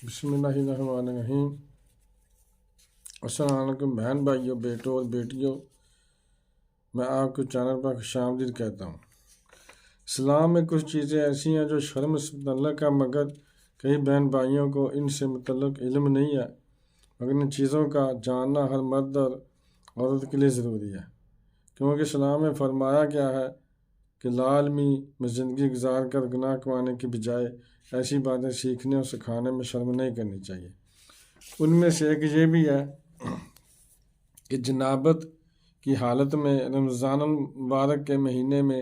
بسم اللہ الرحمن الرحیم۔ السلام علیکم بہن بھائیوں، بیٹوں اور بیٹیوں، میں آپ کو چینل پر خوش آمدید کہتا ہوں۔ اسلام میں کچھ چیزیں ایسی ہیں جو شرم سے متعلق ہے، مگر کئی بہن بھائیوں کو ان سے متعلق علم نہیں ہے، مگر ان چیزوں کا جاننا ہر مرد اور عورت کے لیے ضروری ہے، کیونکہ اسلام میں فرمایا گیا ہے کہ لاعلمی میں زندگی گزار کر گناہ کمانے کی بجائے ایسی باتیں سیکھنے اور سکھانے میں شرم نہیں کرنی چاہیے۔ ان میں سے ایک یہ بھی ہے کہ جنابت کی حالت میں رمضان المبارک کے مہینے میں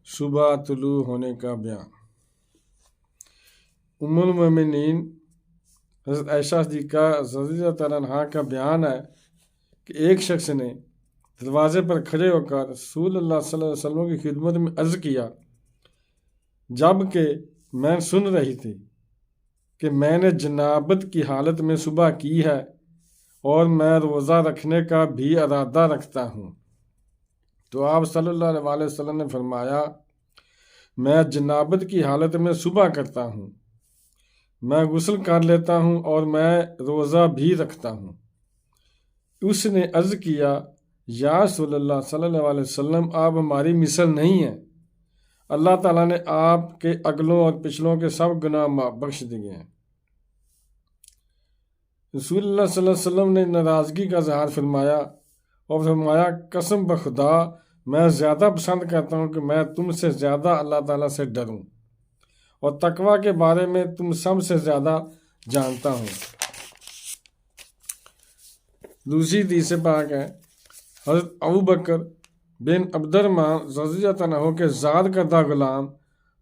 صبح طلوع ہونے کا بیان۔ ام المومنین حضرت عائشہ صدیقہ رضی اللہ تعالیٰ عنہا کا بیان ہے کہ ایک شخص نے دروازے پر کھڑے ہو کر رسول اللہ صلی اللہ علیہ وسلم کی خدمت میں عرض کیا، جب کہ میں سن رہی تھی کہ میں نے جنابت کی حالت میں صبح کی ہے اور میں روزہ رکھنے کا بھی ارادہ رکھتا ہوں، تو آپ صلی اللہ علیہ وسلم نے فرمایا، میں جنابت کی حالت میں صبح کرتا ہوں، میں غسل کر لیتا ہوں اور میں روزہ بھی رکھتا ہوں۔ اس نے عرض کیا، یا رسول اللہ صلی اللہ علیہ وسلم، آپ ہماری مثل نہیں ہیں، اللہ تعالیٰ نے آپ کے اگلوں اور پچھلوں کے سب گناہ بخش دیے ہیں۔ رسول اللہ صلی اللہ علیہ وسلم نے ناراضگی کا اظہار فرمایا اور فرمایا، قسم بخدا میں زیادہ پسند کرتا ہوں کہ میں تم سے زیادہ اللہ تعالیٰ سے ڈروں اور تقویٰ کے بارے میں تم سب سے زیادہ جانتا ہوں۔ دوسری حدیث پاک ہے، حضرت ابوبکر بن عبد الرحمن رضی اللہ عنہ کے زاد کردہ غلام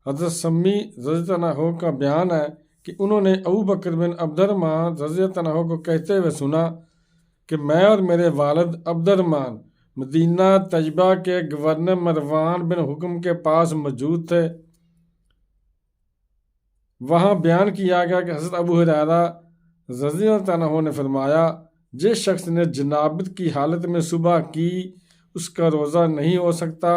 حضرت سمی رضی اللہ عنہ کا بیان ہے کہ انہوں نے ابوبکر بن عبد الرحمن رضی اللہ عنہ کو کہتے ہوئے سنا کہ میں اور میرے والد عبد الرحمن مدینہ طیبہ کے گورنر مروان بن حکم کے پاس موجود تھے۔ وہاں بیان کیا گیا کہ حضرت ابو ہریرہ رضی اللہ عنہ نے فرمایا، جس شخص نے جنابت کی حالت میں صبح کی اس کا روزہ نہیں ہو سکتا۔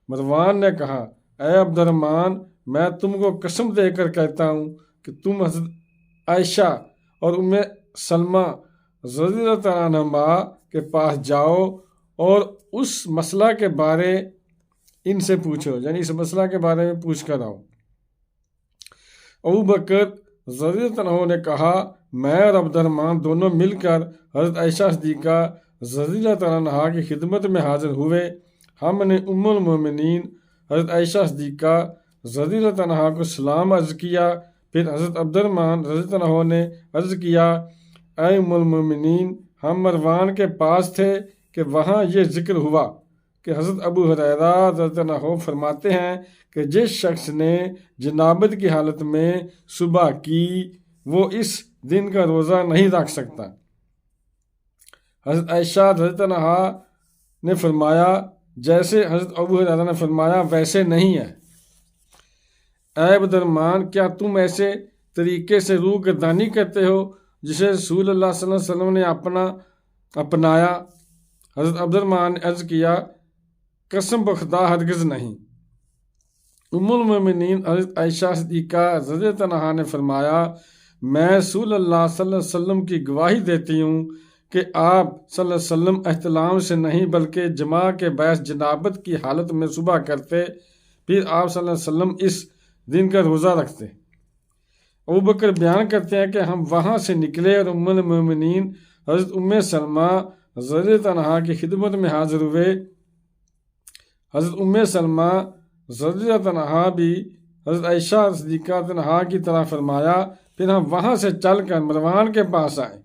مروان نے کہا، اے عبد الرحمن، میں تم کو قسم دے کر کہتا ہوں کہ تم حضرت عائشہ اور ام سلمہ رضی اللہ تعالیٰ عنہما کے پاس جاؤ اور اس مسئلہ کے بارے ان سے پوچھو، یعنی اس مسئلہ کے بارے میں پوچھ کر آؤ۔ ابوبکر رضی اللہ عنہ نے کہا، میں اور عبد الرحمن دونوں مل کر حضرت عائشہ صدیقہ رضی اللہ تعالیٰ عنہا کی خدمت میں حاضر ہوئے۔ ہم نے ام المومنین حضرت عائشہ صدیقہ رضی اللہ تعالیٰ عنہا کو سلام عرض کیا، پھر حضرت عبد الرحمن رضی اللہ عنہ نے عرض کیا، اے ام المومنین، ہم مروان کے پاس تھے کہ وہاں یہ ذکر ہوا کہ حضرت ابو ہریرہ رضی اللہ عنہ فرماتے ہیں کہ جس شخص نے جنابت کی حالت میں صبح کی وہ اس دن کا روزہ نہیں رکھ سکتا۔ حضرت عائشہ رضی اللہ عنہا نے فرمایا، جیسے حضرت ابو ہریرہ نے فرمایا ویسے نہیں ہے۔ اے عبد الرحمن، کیا تم ایسے طریقے سے روح گردانی کرتے ہو جسے رسول اللہ صلی اللہ علیہ وسلم نے اپنایا؟ حضرت عبد الرحمن نے عرض کیا، قسم بخدا ہرگز نہیں۔ ام المومنین حضرت عائشہ صدیقہ رضی اللہ عنہا نے فرمایا، میں رسول اللہ صلی اللہ علیہ وسلم کی گواہی دیتی ہوں کہ آپ صلی اللہ علیہ وسلم احتلام سے نہیں بلکہ جماع کے باعث جنابت کی حالت میں صبح کرتے، پھر آپ صلی اللہ علیہ وسلم اس دن کا روزہ رکھتے۔ ابوبکر بیان کرتے ہیں کہ ہم وہاں سے نکلے اور ام المومنین حضرت ام سلمہ رضی اللہ عنہا کی خدمت میں حاضر ہوئے۔ حضرت ام سلمہ رضی اللہ عنہا بھی حضرت عائشہ صدیقہ رضی اللہ عنہا کی طرح فرمایا، پھر ہم وہاں سے چل کر مروان کے پاس آئے۔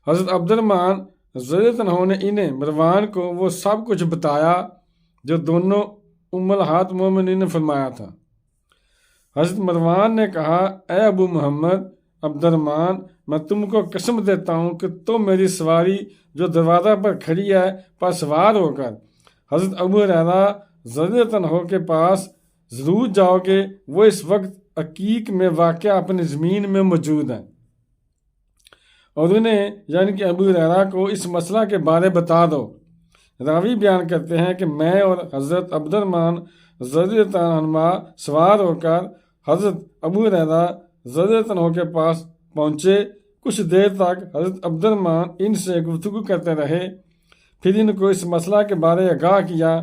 حضرت عبد الرحمن رضی اللہ عنہ نے انہیں مروان کو وہ سب کچھ بتایا جو دونوں امہات مومنین نے فرمایا تھا۔ حضرت مروان نے کہا، اے ابو محمد عبد الرحمن، میں تم کو قسم دیتا ہوں کہ تم میری سواری جو دروازہ پر کھڑی ہے پر سوار ہو کر حضرت ابو ہریرہ رضی اللہ عنہ کے پاس ضرور جاؤ گے، وہ اس وقت عقیق میں واقع اپنی زمین میں موجود ہیں، اور انہیں یعنی کہ ابو ہریرہ کو اس مسئلہ کے بارے بتا دو۔ راوی بیان کرتے ہیں کہ میں اور حضرت عبد الرحمن رضی اللہ عنہ سوار ہو کر حضرت ابو ہریرہ رضی اللہ عنہ کے پاس پہنچے۔ کچھ دیر تک حضرت عبد الرحمن ان سے گفتگو کرتے رہے، پھر ان کو اس مسئلہ کے بارے آگاہ کیا۔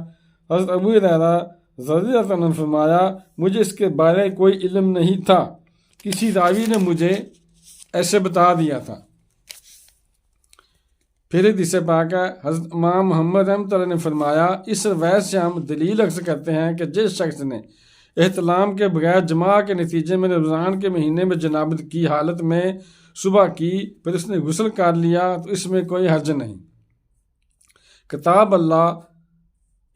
حضرت ابو ہریرہ رضی اللہ عنہ نے فرمایا، مجھے اس کے بارے میں کوئی علم نہیں تھا، کسی راوی نے مجھے ایسے بتا دیا تھا۔ پھر حدیث پاک ہے، حضرت امام محمد رحمۃ اللہ نے فرمایا، اس روایت سے ہم دلیل اخذ کرتے ہیں کہ جس شخص نے احتلام کے بغیر جماع کے نتیجے میں رمضان کے مہینے میں جنابت کی حالت میں صبح کی، پھر اس نے غسل کر لیا تو اس میں کوئی حرج نہیں۔ کتاب اللہ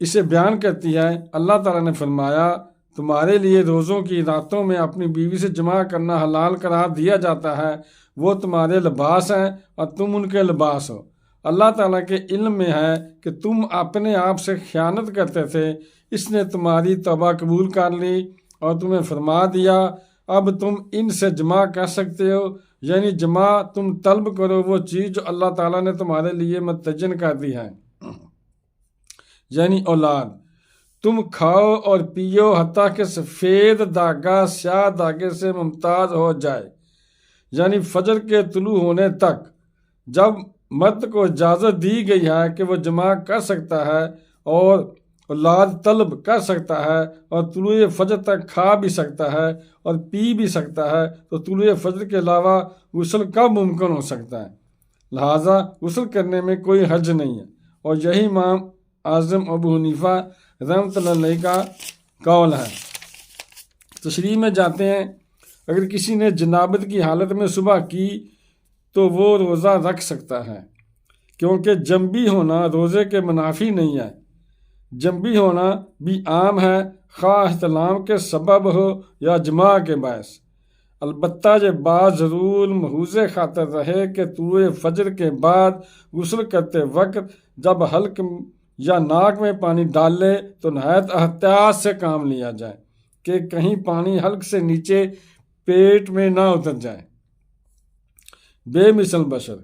اسے بیان کرتی ہے، اللہ تعالیٰ نے فرمایا، تمہارے لیے روزوں کی راتوں میں اپنی بیوی سے جماع کرنا حلال قرار دیا جاتا ہے، وہ تمہارے لباس ہیں اور تم ان کے لباس ہو۔ اللہ تعالیٰ کے علم میں ہے کہ تم اپنے آپ سے خیانت کرتے تھے، اس نے تمہاری توبہ قبول کر لی اور تمہیں فرما دیا اب تم ان سے جماع کر سکتے ہو، یعنی جماع تم طلب کرو وہ چیز جو اللہ تعالیٰ نے تمہارے لیے متعین کر دی ہے، یعنی اولاد۔ تم کھاؤ اور پیو حتیٰ کہ سفید دھاگا سیاہ دھاگے سے ممتاز ہو جائے، یعنی فجر کے طلوع ہونے تک۔ جب مرد کو اجازت دی گئی ہے کہ وہ جماع کر سکتا ہے اور اولاد طلب کر سکتا ہے اور طلوع فجر تک کھا بھی سکتا ہے اور پی بھی سکتا ہے، تو طلوع فجر کے علاوہ غسل کب ممکن ہو سکتا ہے؟ لہٰذا غسل کرنے میں کوئی حرج نہیں ہے، اور یہی امام اعظم ابو حنیفہ رحمۃ اللہ علیہ کا قول ہے۔ تشریح میں جاتے ہیں، اگر کسی نے جنابت کی حالت میں صبح کی تو وہ روزہ رکھ سکتا ہے، کیونکہ جنبی ہونا روزے کے منافی نہیں ہے۔ جنبی ہونا بھی عام ہے، خواہ احتلام کے سبب ہو یا جماع کے باعث۔ البتہ یہ بات ضرور محوظ خاطر رہے کہ طلوع فجر کے بعد غسل کرتے وقت جب حلق یا ناک میں پانی ڈال لے تو نہایت احتیاط سے کام لیا جائے کہ کہیں پانی حلق سے نیچے پیٹ میں نہ اتر جائے۔ بے مثل بشر،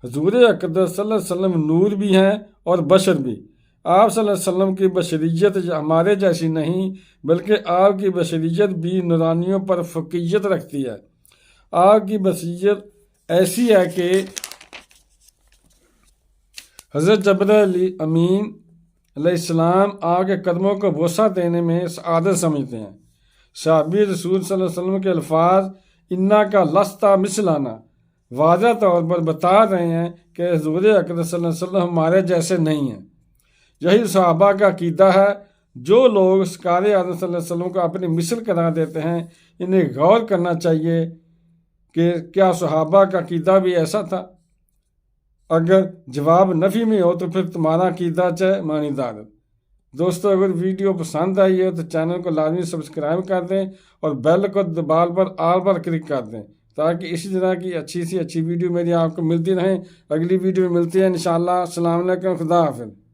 حضور اقدس صلی اللہ علیہ وسلم نور بھی ہیں اور بشر بھی۔ آپ صلی اللہ علیہ وسلم کی بشریت ہمارے جیسی نہیں، بلکہ آپ کی بشریت بھی نورانیوں پر فوقیت رکھتی ہے۔ آپ کی بشریت ایسی ہے کہ حضرت جبرائیل امین علیہ السلام آپ کے قدموں کو بوسہ دینے میں سعادت سمجھتے ہیں۔ صحابی رسول صلی اللہ علیہ وسلم کے الفاظ انا کا لستا مثلانا واضح طور پر بتا رہے ہیں کہ حضور اقدس صلی اللہ علیہ وسلم ہمارے جیسے نہیں ہیں۔ یہی صحابہ کا عقیدہ ہے۔ جو لوگ سرکار اعظم صلی اللہ علیہ وسلم کو اپنی مثل قرار دیتے ہیں، انہیں غور کرنا چاہیے کہ کیا صحابہ کا عقیدہ بھی ایسا تھا؟ اگر جواب نفی میں ہو تو پھر تمہارا عقیدہ چاہے مانی دار۔ دوستو، اگر ویڈیو پسند آئی ہے تو چینل کو لازمی سبسکرائب کر دیں اور بیل کو دبال پر آل پر کلک کر دیں، تاکہ اسی طرح کی اچھی سی اچھی ویڈیو میری آپ کو ملتی رہیں۔ اگلی ویڈیو میں ملتی ہے انشاءاللہ۔ السلام علیکم، خدا حافظ۔